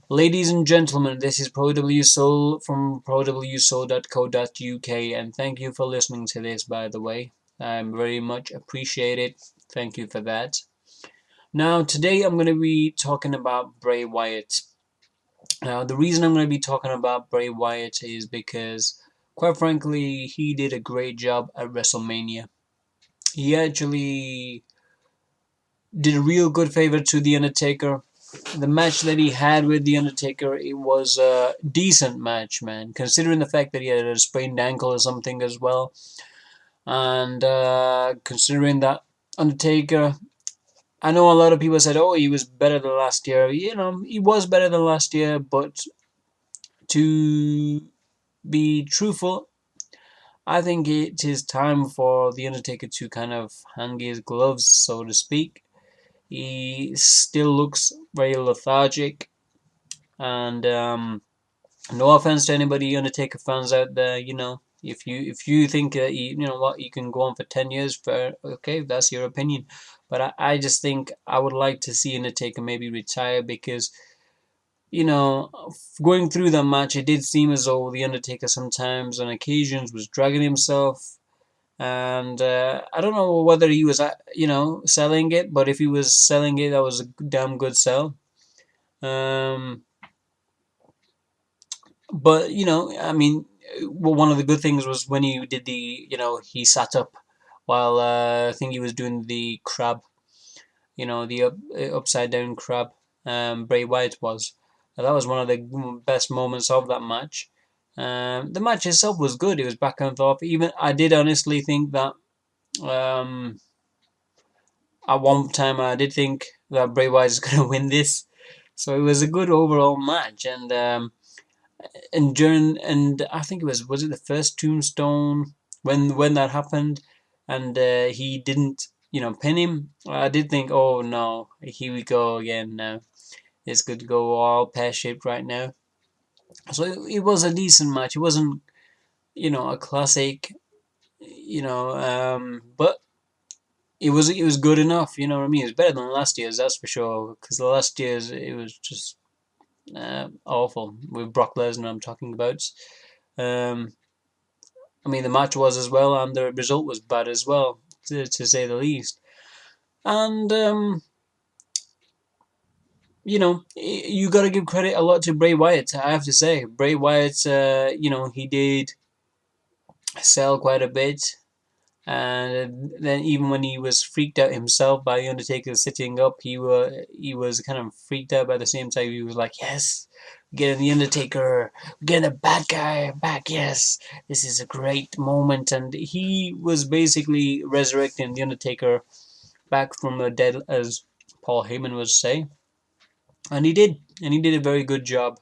Ladies and gentlemen, this is ProWSoul from prowsoul.co.uk, and thank you for listening to this, by the way. I very much appreciate it. Thank you for that. Now, today I'm going to be talking about Bray Wyatt. Now, the reason I'm going to be talking about Bray Wyatt is because, quite frankly, he did a great job at WrestleMania. He actually did a real good favor to The Undertaker. The match that he had with The Undertaker, it was a decent match, man, considering the fact that he had a sprained ankle or something as well. And considering that Undertaker, I know a lot of people said, oh, he was better than last year. You know, he was better than last year, but to be truthful, I think it is time for The Undertaker to kind of hang his gloves, so to speak. He still looks very lethargic, and no offense to anybody Undertaker fans out there, if you think that you know what, you can go on for 10 years, for okay, that's your opinion. But I just think I would like to see Undertaker maybe retire because going through that match, it did seem as though the Undertaker sometimes on occasions was dragging himself, and I don't know whether he was selling it, but if he was selling it, that was a damn good sell. Um, But I mean, well, one of the good things was when he did he sat up while I think he was doing the crab, the upside down crab. Bray Wyatt was. That was one of the best moments of that match. The match itself was good. It was back and forth. Even I did honestly think that um, at one time I did think that Bray Wyatt is going to win this. So it was a good overall match, and I think it was it the first Tombstone when that happened, and he didn't pin him. I did think, oh no, here we go again. Now it's good to go all pear shaped right now. So it was a decent match. It wasn't a classic, but it was good enough. You know what I mean? It was better than last year's, that's for sure. Because the last year's it was just awful with Brock Lesnar. I'm talking about. Um, I mean, the match was as well, and the result was bad as well, to say the least. And you got to give credit a lot to Bray Wyatt. I have to say, Bray Wyatt, he did sell quite a bit, and then even when he was freaked out himself by the Undertaker sitting up, he was kind of freaked out. By the same time, he was like, "Yes, getting the Undertaker, getting the bad guy back. Yes, this is a great moment." And he was basically resurrecting the Undertaker back from the dead, as Paul Heyman would say, and he did a very good job.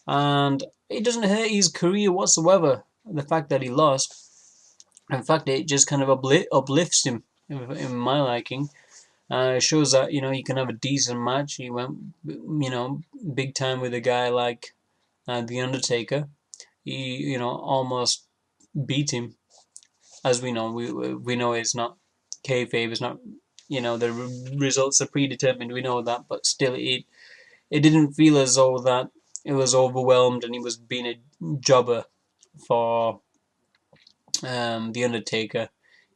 And it doesn't hurt his career whatsoever. The fact that he lost. In fact, it just kind of uplifts him, in my liking. It shows that you can have a decent match. He went big time with a guy like the Undertaker. He almost beat him. As we know it's not kayfabe. It's not the results are predetermined. We know that, but still, it didn't feel as though that it was overwhelmed and he was being a jobber for the Undertaker.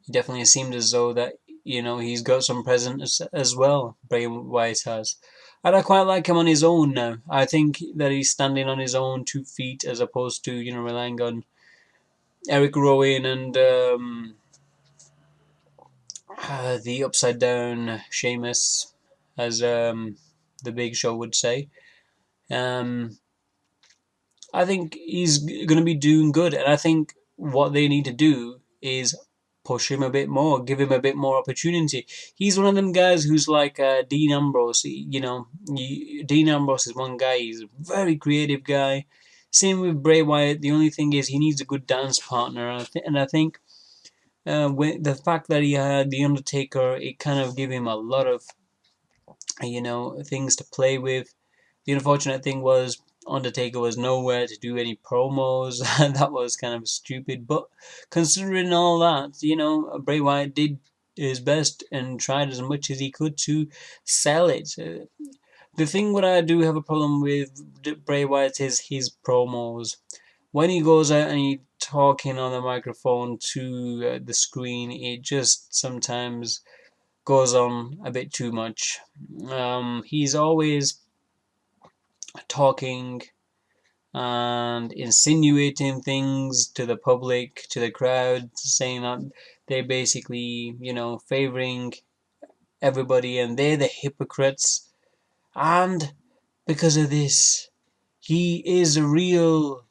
It definitely seemed as though that he's got some presence as well. Bray Wyatt has, and I quite like him on his own now. I think that he's standing on his own 2 feet as opposed to relying on Eric Rowan and the upside down Sheamus, as the Big Show would say. Um, I think he's going to be doing good, and I think what they need to do is push him a bit more, give him a bit more opportunity. He's one of them guys who's like Dean Ambrose. Dean Ambrose is one guy. He's a very creative guy. Same with Bray Wyatt. The only thing is he needs a good dance partner, and I think with the fact that he had the Undertaker, it kind of gave him a lot of things to play with. The unfortunate thing was Undertaker was nowhere to do any promos. That was kind of stupid. But considering all that, Bray Wyatt did his best and tried as much as he could to sell it. The thing what I do have a problem with Bray Wyatt is his promos. When he goes out and he's talking on the microphone to the screen, it just sometimes goes on a bit too much. He's always talking and insinuating things to the public, to the crowd, saying that they're basically, favoring everybody and they're the hypocrites. And because of this, he is a real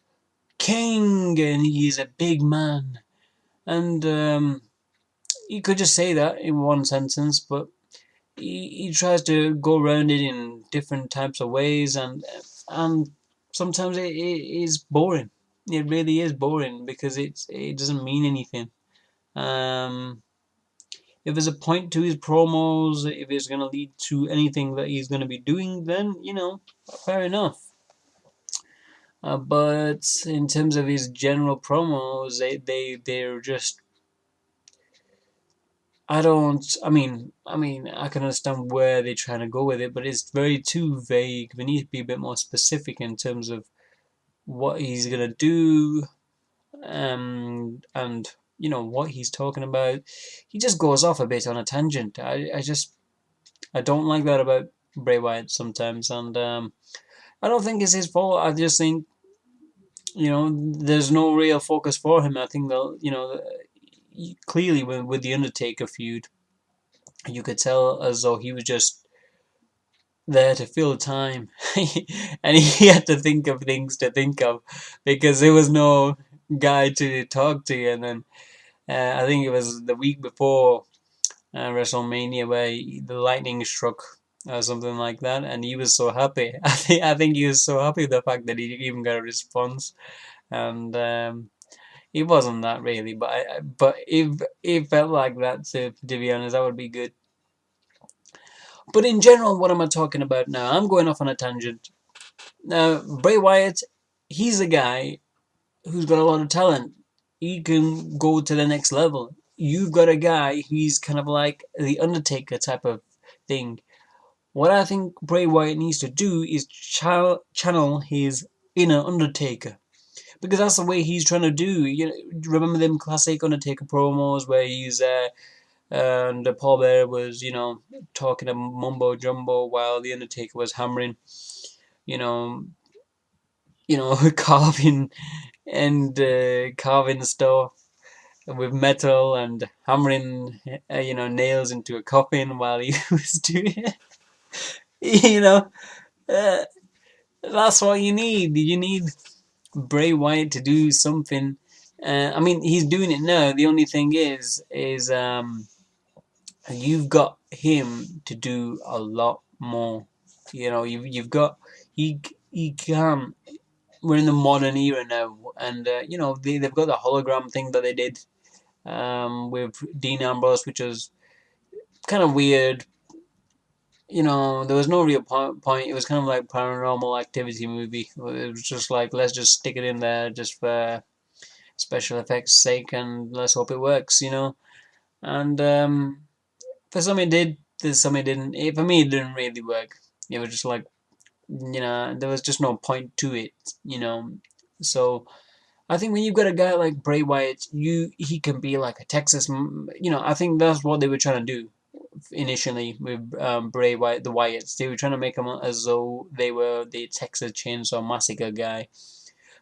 king and he's a big man. And you could just say that in one sentence, but he tries to go around it in different types of ways, and sometimes it is boring. It really is boring because it doesn't mean anything. Um, if there's a point to his promos, if it's going to lead to anything that he's going to be doing, then fair enough. But in terms of his general promos, they're just. I don't. I can understand where they're trying to go with it, but it's very too vague. We need to be a bit more specific in terms of what he's gonna do, and what he's talking about. He just goes off a bit on a tangent. I don't like that about Bray Wyatt sometimes, and I don't think it's his fault. I just think there's no real focus for him. I think that clearly with the Undertaker feud, you could tell as though he was just there to fill time, and he had to think of things to think of because there was no guy to talk to. And then I think it was the week before WrestleMania where the lightning struck or something like that, and he was so happy. I think he was so happy with the fact that he even got a response, and it wasn't that really, but if it felt like that, to be honest, that would be good. But in general, what am I talking about now? I'm going off on a tangent. Now, Bray Wyatt, he's a guy who's got a lot of talent. He can go to the next level. You've got a guy who's kind of like the Undertaker type of thing. What I think Bray Wyatt needs to do is channel his inner Undertaker. Because that's the way he's trying to do. Remember them classic Undertaker promos where he's and Paul Bearer was, talking a mumbo jumbo while the Undertaker was hammering, you know, carving and carving stuff with metal and hammering, nails into a coffin while he was doing it. Uh, that's what you need. You need Bray Wyatt to do something. He's doing it now. The only thing is you've got him to do a lot more. You've got he can. We're in the modern era now, and they've got the hologram thing that they did with Dean Ambrose, which was kind of weird. There was no real point. It was kind of like Paranormal Activity movie. It was just like, let's just stick it in there just for special effects sake, and let's hope it works. And for some it did, for some it didn't. For me, it didn't really work. It was just like, there was just no point to it. So I think when you've got a guy like Bray Wyatt, he can be like a Texas. I think that's what they were trying to do initially with Bray Wyatt, the Wyatts. They were trying to make him as though they were the Texas Chainsaw Massacre guy,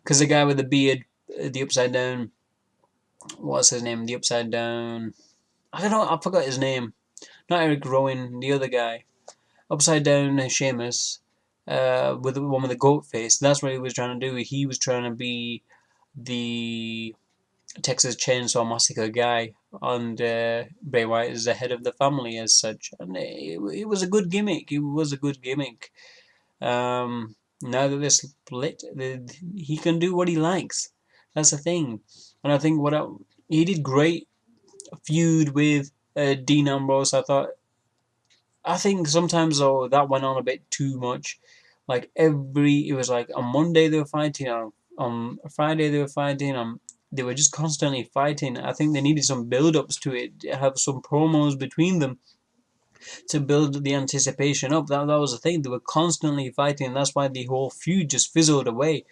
because the guy with the beard, the upside down, what's his name? The upside down. I don't know. I forgot his name. Not Eric Rowan, the other guy. Upside down Sheamus, with the one with the goat face. That's what he was trying to do. He was trying to be the Texas Chainsaw Massacre guy, and Bray Wyatt is the head of the family as such. And it was a good gimmick. It was a good gimmick. Now that they're split, he can do what he likes. That's the thing. And I think he did great feud with Dean Ambrose. I think sometimes though that went on a bit too much. Like it was like on Monday they were fighting, on Friday they were fighting, they were just constantly fighting. I think they needed some build-ups to it, have some promos between them. to build the anticipation up. That was the thing. They were constantly fighting, and that's why the whole feud just fizzled away.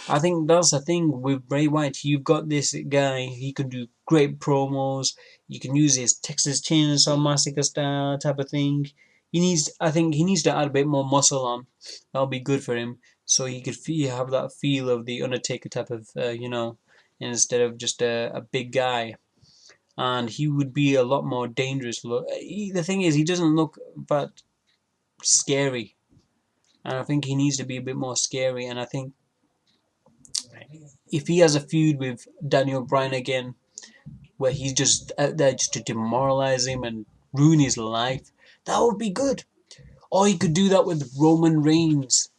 I think that's the thing with Bray Wyatt. You've got this guy, he can do great promos. You can use his Texas Chainsaw Massacre style type of thing. I think he needs to add a bit more muscle on. That'll be good for him, so he could have that feel of the Undertaker type of, instead of just a big guy. And he would be a lot more dangerous. The thing is, he doesn't look that scary, and I think he needs to be a bit more scary. And I think if he has a feud with Daniel Bryan again, where he's just out there just to demoralize him and ruin his life, that would be good. Or he could do that with Roman Reigns.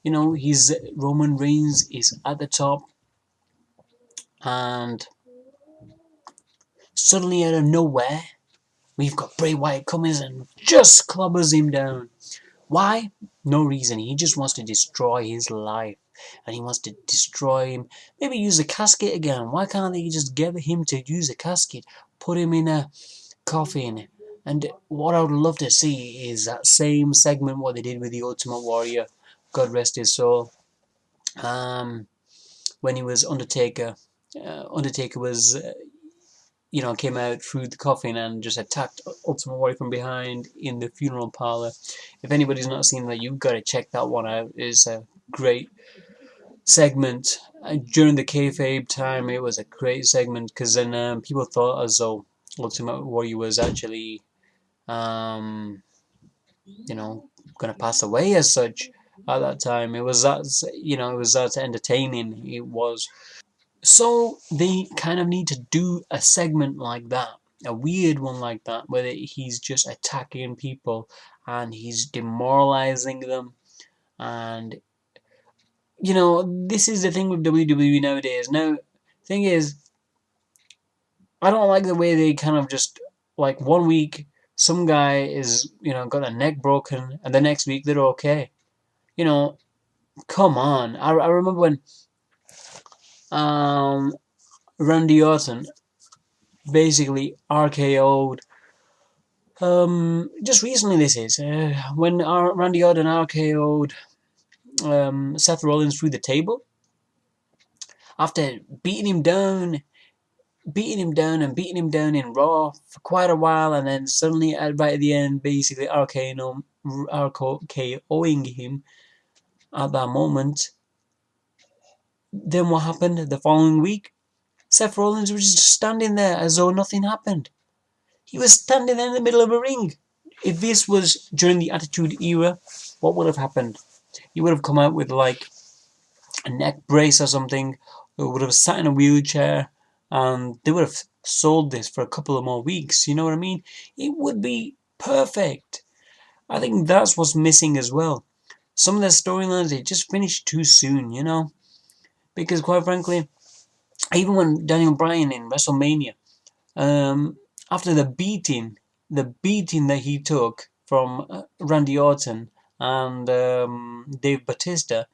Roman Reigns is at the top, and suddenly out of nowhere, we've got Bray Wyatt coming and just clobbers him down. Why? No reason. He just wants to destroy his life. And he wants to destroy him. Maybe use a casket again. Why can't they just get him to use a casket? Put him in a coffin. And what I would love to see is that same segment what they did with the Ultimate Warrior. God rest his soul. When he was Undertaker. Undertaker was... came out through the coffin and just attacked Ultimate Warrior from behind in the funeral parlor. If anybody's not seen that, you've got to check that one out. It's a great segment. During the kayfabe time, it was a great segment because then people thought as though Ultimate Warrior was actually, going to pass away as such. At that time, it was that entertaining. It was. So they kind of need to do a segment like that, a weird one like that, where he's just attacking people and he's demoralizing them. And, this is the thing with WWE nowadays. Now, thing is, I don't like the way they kind of just, like, 1 week, some guy is, got their neck broken, and the next week they're okay. Come on. I remember when Randy Orton basically RKO'd. Just recently this is when Randy Orton RKO'd Seth Rollins through the table after beating him down in Raw for quite a while, and then suddenly right at the end, basically RKO'ing him at that moment. Then what happened the following week? Seth Rollins was just standing there as though nothing happened. He was standing there in the middle of a ring. If this was during the Attitude Era, what would have happened? He would have come out with like a neck brace or something, or would have sat in a wheelchair, and they would have sold this for a couple of more weeks. You know what I mean? It would be perfect. I think that's what's missing as well. Some of the storylines, they just finished too soon, because quite frankly, even when Daniel Bryan in WrestleMania, after the beating that he took from Randy Orton and Dave Bautista,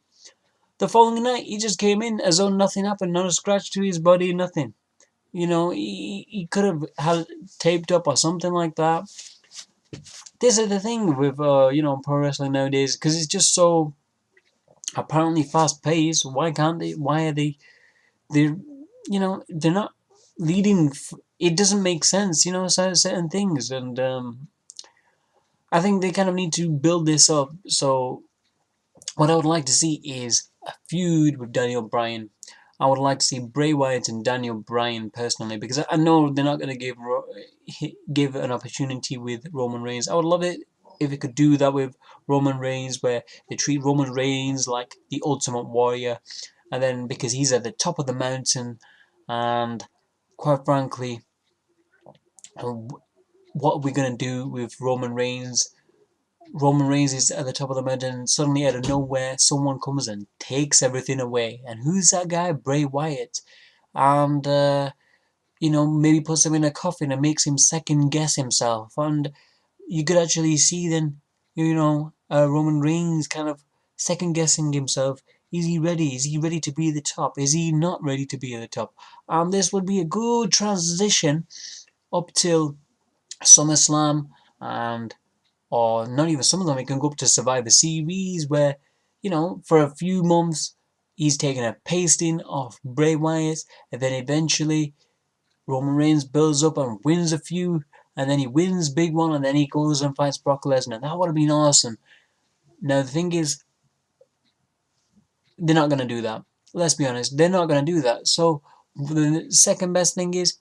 the following night he just came in as though nothing happened, not a scratch to his body, nothing. He could have had taped up or something like that. This is the thing with pro wrestling nowadays, because it's just so apparently fast paced. Why can't they? Why are they? They're not leading. It doesn't make sense, certain things, and I think they kind of need to build this up. So what I would like to see is a feud with Daniel Bryan. I would like to see Bray Wyatt and Daniel Bryan personally, because I know they're not going to give an opportunity with Roman Reigns. I would love it if it could do that with Roman Reigns, where they treat Roman Reigns like the Ultimate Warrior, and then because he's at the top of the mountain, and quite frankly, what are we going to do with Roman Reigns? Roman Reigns is at the top of the mountain, and suddenly out of nowhere, someone comes and takes everything away. And who's that guy? Bray Wyatt. And, maybe puts him in a coffin and makes him second guess himself. And you could actually see then, Roman Reigns kind of second guessing himself. Is he ready? Is he ready to be at the top? Is he not ready to be at the top? And this would be a good transition up till SummerSlam, and or not even some of them. It can go up to Survivor Series, where for a few months he's taking a pasting off Bray Wyatt, and then eventually Roman Reigns builds up and wins a few, and then he wins big one, and then he goes and fights Brock Lesnar. That would have been awesome. Now the thing is, they're not going to do that. Let's be honest, they're not going to do that. So the second best thing is,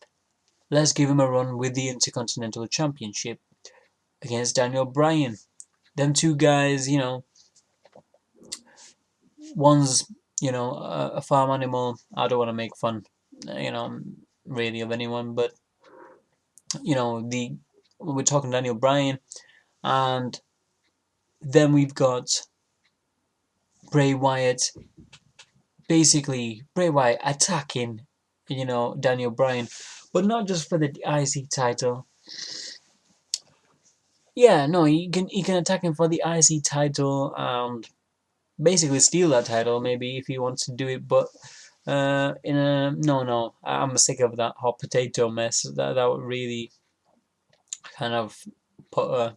let's give him a run with the Intercontinental Championship against Daniel Bryan. Them two guys, one's, a farm animal. I don't want to make fun, really of anyone, but, we're talking Daniel Bryan, and then we've got Bray Wyatt, basically Bray Wyatt attacking, Daniel Bryan, but not just for the IC title. Yeah, no, he can attack him for the IC title and basically steal that title, maybe, if he wants to do it. But no, I'm sick of that hot potato mess. That would really kind of put a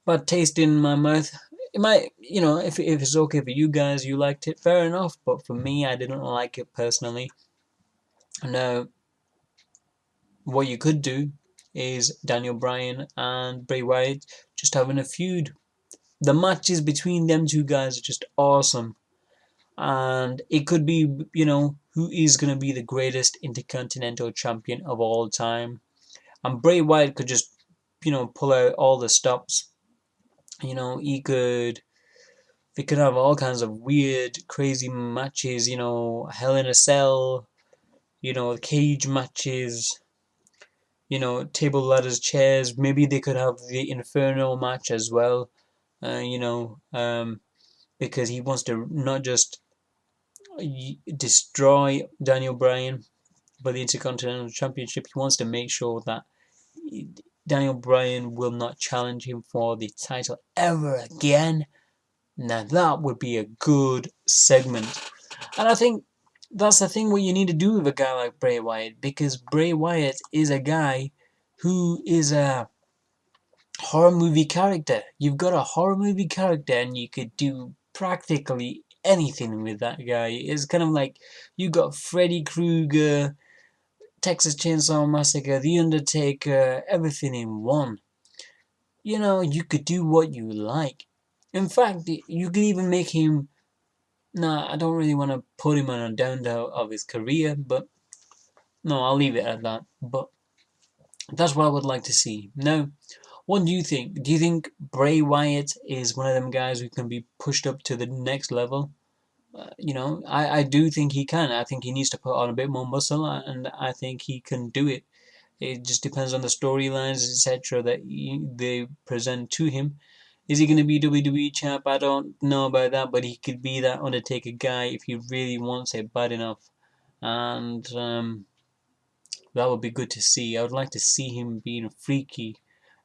bad taste in my mouth. It might, if it's okay for you guys, you liked it, fair enough. But for me, I didn't like it personally. Now, what you could do is Daniel Bryan and Bray Wyatt just having a feud. The matches between them two guys are just awesome. And it could be, who is going to be the greatest Intercontinental Champion of all time. And Bray Wyatt could just, pull out all the stops. They could have all kinds of weird, crazy matches, Hell in a Cell, cage matches, table, ladders, chairs. Maybe they could have the Inferno match as well, because he wants to not just destroy Daniel Bryan, but the Intercontinental Championship. He wants to make sure that Daniel Bryan will not challenge him for the title ever again. Now that would be a good segment. And I think that's the thing what you need to do with a guy like Bray Wyatt, because Bray Wyatt is a guy who is a horror movie character. You've got a horror movie character and you could do practically anything with that guy. It's kind of like you got Freddy Krueger, Texas Chainsaw Massacre, The Undertaker, everything in one. You could do what you like. In fact, you could even make him... Nah, I don't really want to put him on a down of his career, but... No, I'll leave it at that. But that's what I would like to see. Now, what do you think? Do you think Bray Wyatt is one of them guys who can be pushed up to the next level? I do think he can. I think he needs to put on a bit more muscle, and I think he can do it. It just depends on the storylines, etc., that they present to him. Is he going to be WWE champ? I don't know about that, but he could be that Undertaker guy if he really wants it bad enough. And that would be good to see. I would like to see him being freaky.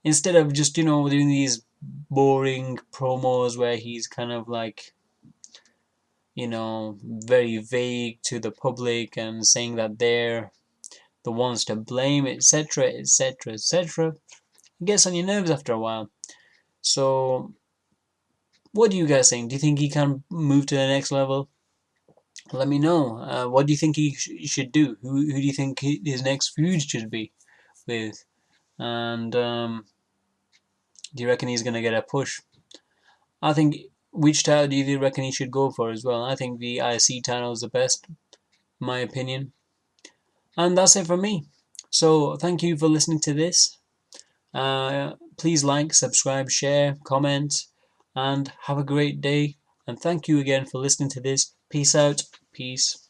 Instead of just, doing these boring promos where he's kind of like, very vague to the public and saying that they're the ones to blame, etc., etc., etc. It gets on your nerves after a while. So, what do you guys think? Do you think he can move to the next level? Let me know. What do you think he should do? Who do you think his next feud should be with? And do you reckon he's going to get a push? I think, which title do you reckon he should go for as well? I think the IC title is the best, in my opinion. And that's it for me. So, thank you for listening to this. Please like, subscribe, share, comment, and have a great day. And thank you again for listening to this. Peace out. Peace.